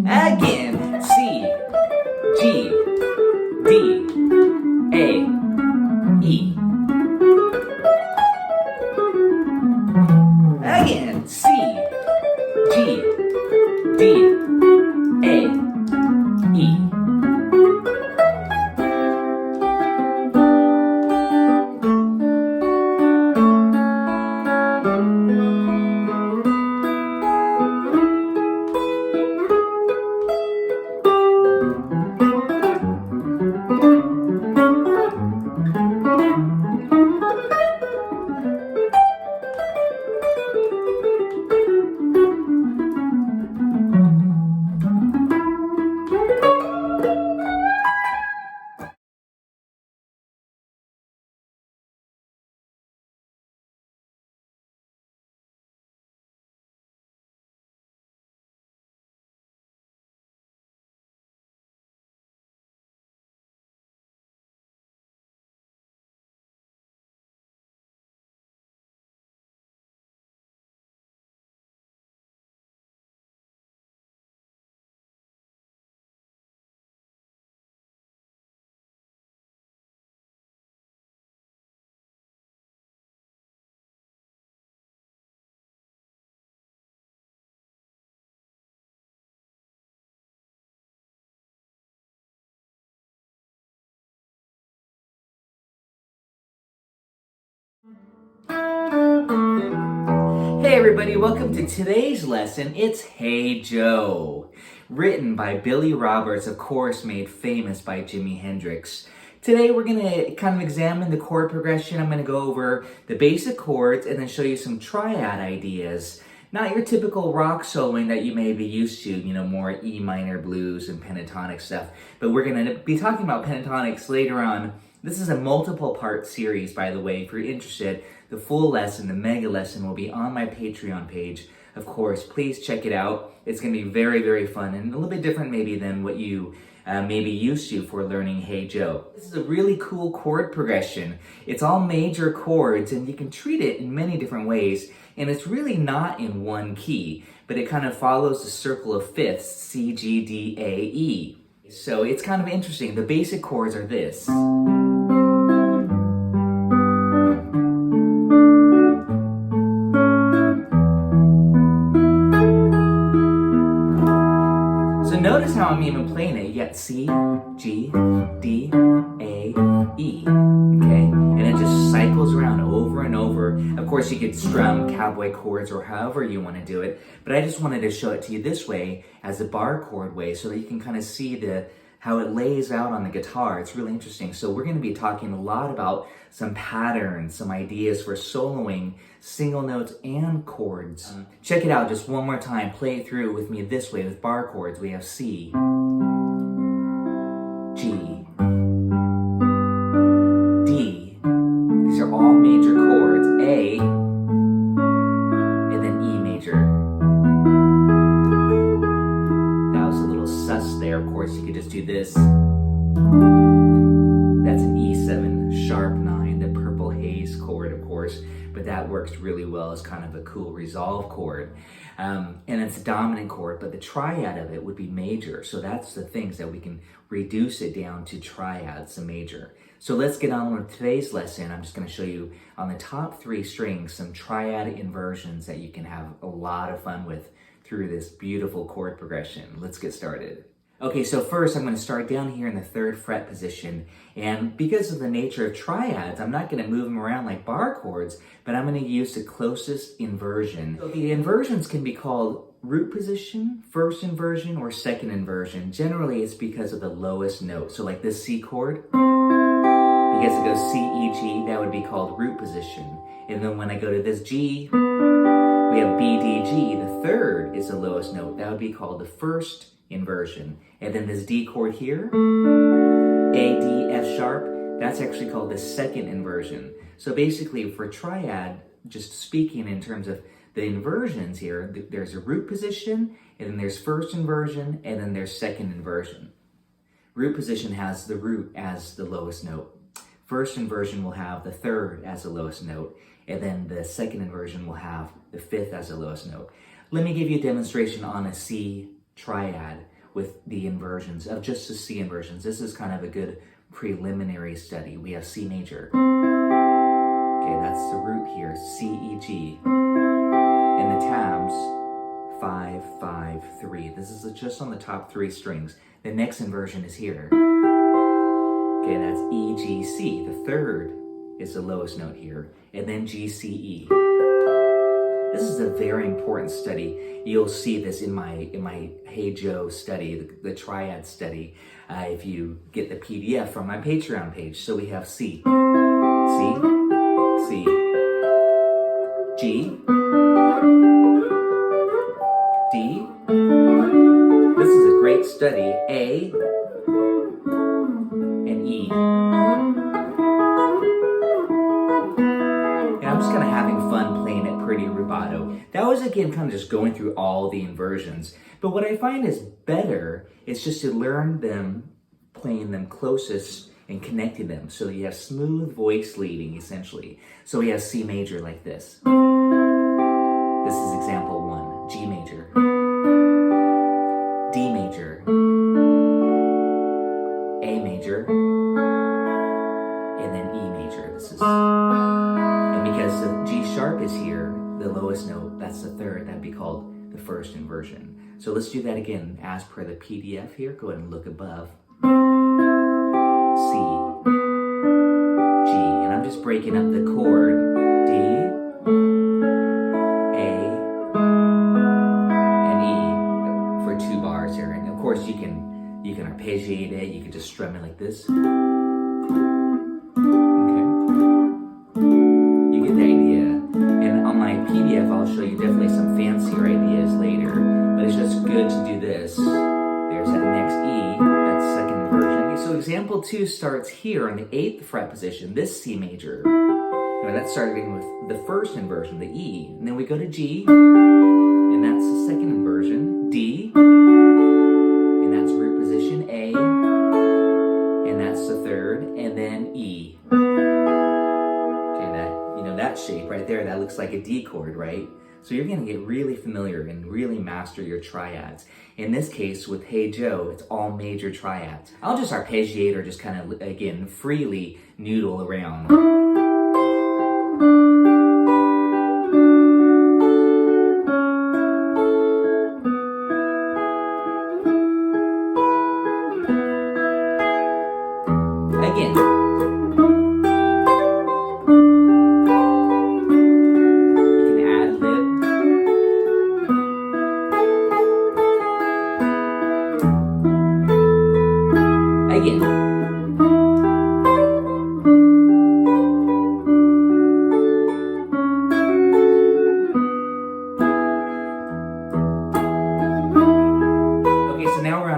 Again, C, G, D, A, E. Again, C, G, D, A, E. Hey everybody, welcome to today's lesson. It's Hey Joe, written by Billy Roberts, of course made famous by Jimi Hendrix. Today we're going to kind of examine the chord progression. I'm going to go over the basic chords and then show you some triad ideas. Not your typical rock soloing that you may be used to, more E minor blues and pentatonic stuff. But we're going to be talking about pentatonics later on. This is a multiple part series, by the way, if you're interested. The full lesson, the mega lesson, will be on my Patreon page. Of course, please check it out. It's going to be very, very fun and a little bit different maybe than what you may be used to for learning Hey Joe. This is a really cool chord progression. It's all major chords and you can treat it in many different ways. And it's really not in one key, but it kind of follows the circle of fifths, C, G, D, A, E. So it's kind of interesting. The basic chords are this. Notice how I'm even playing it. You got C, G, D, A, E, okay? And it just cycles around over and over. Of course, you could strum cowboy chords or however you want to do it, but I just wanted to show it to you this way as a bar chord way so that you can kind of see how it lays out on the guitar. It's really interesting. So we're going to be talking a lot about some patterns, some ideas for soloing single notes and chords. Check it out just one more time. Play it through with me this way with bar chords. We have C, G, D. These are all major chords. A, and then E major. That was a little sus there. Of course, you could just do this. That's an E7 sharp 9, the purple haze chord, of course, but that works really well as kind of a cool resolve chord. And it's a dominant chord, but the triad of it would be major. So that's the things that we can reduce it down to triads, a major. So let's get on with today's lesson. I'm just going to show you on the top 3 strings some triad inversions that you can have a lot of fun with through this beautiful chord progression. Let's get started. Okay, so first I'm going to start down here in the 3rd fret position, and because of the nature of triads, I'm not going to move them around like bar chords, but I'm going to use the closest inversion. So the inversions can be called root position, first inversion, or second inversion. Generally, it's because of the lowest note. So like this C chord, because it goes C, E, G, that would be called root position. And then when I go to this G, we have B, D, G. The 3rd is the lowest note. That would be called the first inversion. And then this D chord here, A, D, F sharp, that's actually called the second inversion. So basically for triad, just speaking in terms of the inversions here, there's a root position, and then there's first inversion, and then there's second inversion. Root position has the root as the lowest note. First inversion will have the third as the lowest note, and then the second inversion will have the fifth as the lowest note. Let me give you a demonstration on a C triad with the inversions, of just the C inversions. This is kind of a good preliminary study. We have C major. Okay, that's the root here, C, E, G. And the tabs, 5, 5, 3. This is just on the top 3 strings. The next inversion is here. Okay, that's E, G, C. The third is the lowest note here, and then G, C, E. This is a very important study. You'll see this in my Hey Joe study, the Triad study, if you get the PDF from my Patreon page. So we have C, C, C, G, D. This is a great study. A and E. And I'm just kind of having fun playing it pretty rubato. That was, again, kind of just going through all the inversions. But what I find is better is just to learn them, playing them closest and connecting them. So you have smooth voice leading, essentially. So we have C major like this. This is example 1. G major. D major. A major. And then E major. This is... And because the G sharp is here, the lowest note, that's the third, that'd be called the first inversion. So let's do that again as per the PDF here. Go ahead and look above. C, G, and I'm just breaking up the chord. D, A, and E for 2 bars here. And of course you can arpeggiate it, you can just strum it like this. I'll show you definitely some fancier ideas later, but it's just good to do this. There's that next E, that's second inversion. Okay, so example 2 starts here on the 8th fret position, this C major. That's starting with the first inversion, the E, and then we go to G, and that's the second inversion, D, and that's root position A, and that's the third, and then E. That shape right there, that looks like a D chord, right? So you're gonna get really familiar and really master your triads. In this case, with Hey Joe, it's all major triads. I'll just arpeggiate or just kind of, again, freely noodle around. Again.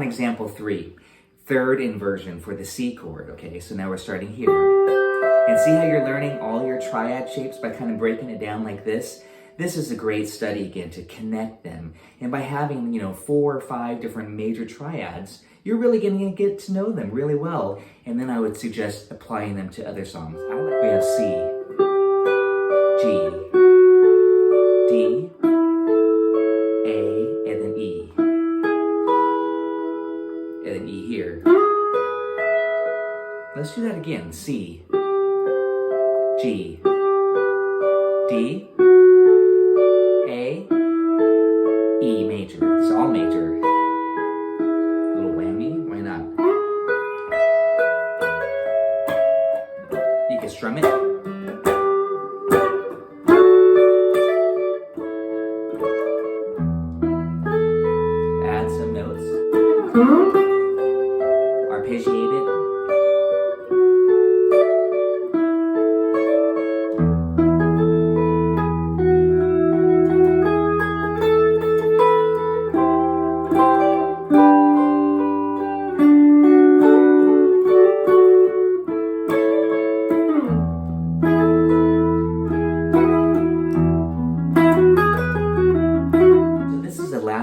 Example 3, third inversion for the C chord. Okay, so now we're starting here. And see how you're learning all your triad shapes by kind of breaking it down like this? This is a great study, again, to connect them. And by having, 4 or 5 different major triads, you're really going to get to know them really well. And then I would suggest applying them to other songs. We have C, G, D, A, and then E. And then E here. Let's do that again. C, G, D, A, E major. It's all major. A little whammy, why not? You can strum it. Add some notes. Arpeggiate it.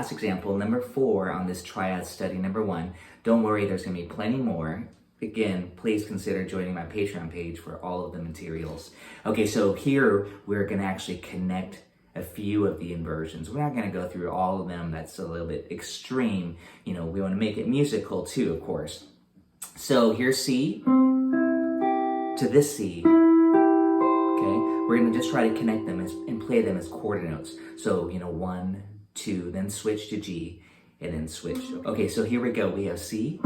last example, number 4 on this triad study number 1. Don't worry, there's going to be plenty more. Again, please consider joining my Patreon page for all of the materials. Okay, so here we're going to actually connect a few of the inversions. We're not going to go through all of them. That's a little bit extreme. You know, we want to make it musical too, of course. So here's C to this C. Okay, we're going to just try to connect them and play them as quarter notes. So, you know, 1, 2, then switch to G, and then switch. Okay, so here we go. We have C,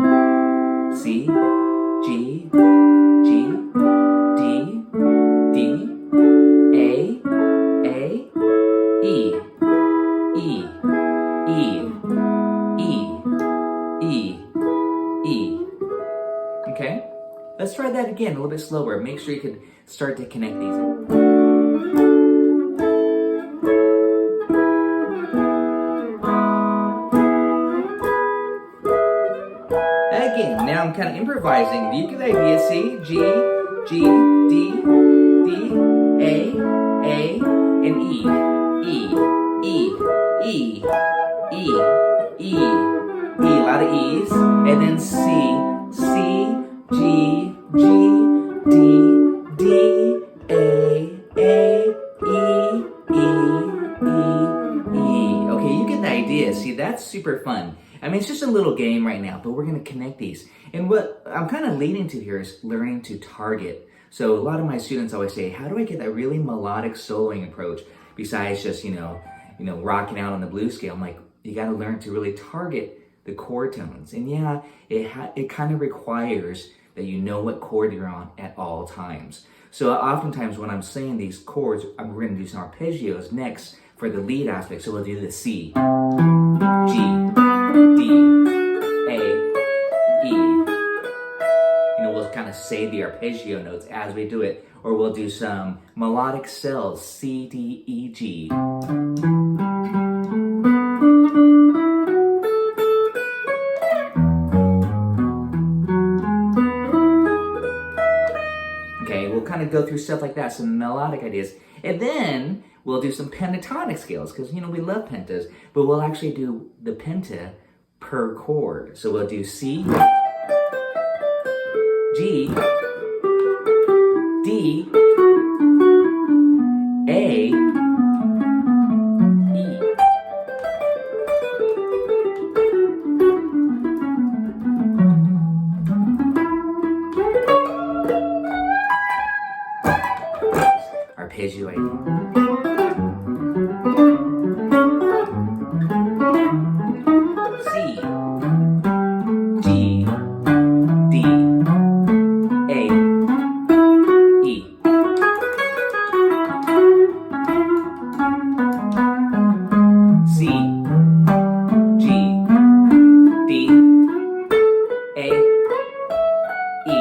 C, G, G, D, D, A, E, E, E, E, E, E. Okay? Let's try that again a little bit slower. Make sure you can start to connect these. Again, now I'm kind of improvising. You get the idea. C, G, G, D, D, A, and E. E, E, E, E, E, E. A lot of E's. And then C, C, G, G, D, D, A, E, E, E. Okay, you get the idea. See, that's super fun. I mean, it's just a little game right now, but we're going to connect these. And what I'm kind of leading to here is learning to target. So a lot of my students always say, how do I get that really melodic soloing approach besides just, you know, rocking out on the blues scale? I'm like, you got to learn to really target the chord tones. And yeah, it kind of requires that you know what chord you're on at all times. So oftentimes when I'm saying these chords, we're going to do some arpeggios next for the lead aspect. So we'll do the C, G, D, A, E. You know, we'll kind of say the arpeggio notes as we do it. Or we'll do some melodic cells, C, D, E, G. Okay, we'll kind of go through stuff like that, some melodic ideas. And then we'll do some pentatonic scales, because, you know, we love pentas, but we'll actually do the penta per chord. So we'll do C, G, D, A, E. Arpeggio idea. C, G, D, A, E. C, G, D, A, E.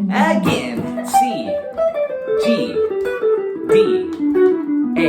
Again, C, G, D, A,